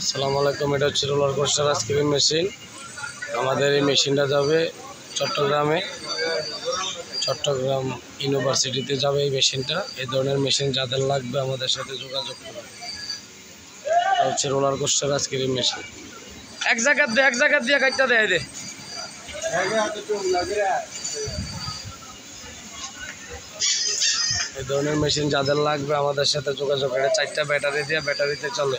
আসসালামু আলাইকুম। এটা হচ্ছে রোলার কোস্টার আইসক্রিম মেশিন। আমাদের এই মেশিনটা যাবে চট্টগ্রাম ইউনিভার্সিটিতে যাবে এই মেশিনটা। এই ধরনের মেশিন যাদের লাগবে আমাদের সাথে যোগাযোগ করুন। এটা হচ্ছে রোলার কোস্টার আইসক্রিম মেশিন। এক জায়গা দিয়ে কাটটা দেয় দে। এই ধরনের মেশিন যাদের লাগবে আমাদের সাথে যোগাযোগ করে। 4টা ব্যাটারি দিয়ে, ব্যাটারিতে চলে।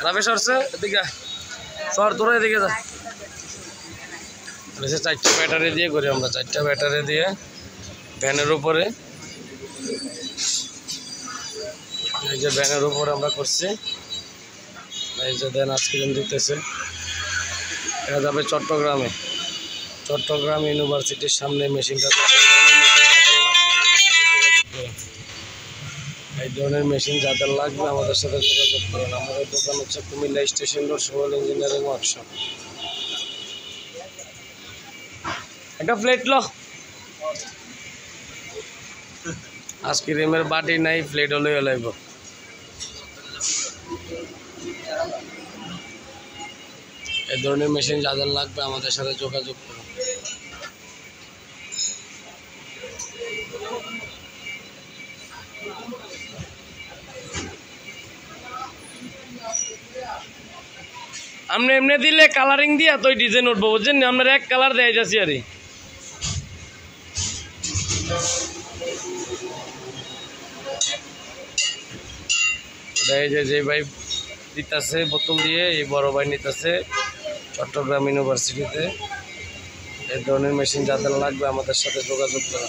রাবে সরছে এদিকে সর, তোরা এদিকে যা। 4টা ব্যাটারি দিয়ে করি আমরা। 4টা ব্যাটারি দিয়ে ভ্যানের উপরে, এই যে ভ্যানের উপরে আমরা করছি। এই যে দেন আইসক্রিম দিতেছে। এটা যাবে চট্টগ্রাম ইউনিভার্সিটির সামনে মেশিনটা যাবে। এই ধরনের মেশিন যাদের লাগবে আমাদের সাথে যোগাযোগ করুন। আমাদের দোকান হচ্ছে Comilla station road, Sohel engineering workshop. একটা প্লেট লো। আইসক্রিমের বাটি নাই, প্লেট হলেই লাগব। এই ধরনের মেশিন যাদের লাগবে আমাদের সাথে যোগাযোগ করুন। আপনি এমনি দিলে কালারিং দিয়া তো ডিজাইন উঠবো, বুঝছেন? আপনার এক কালার দেয় যাচ্ছি আর যে ভাই দিতেছে বোতল দিয়ে, এই বড় ভাই নিতেছে চট্টগ্রাম ইউনিভার্সিটিতে। এই ধরনের মেশিন যাদের লাগবে আমাদের সাথে যোগাযোগ করা।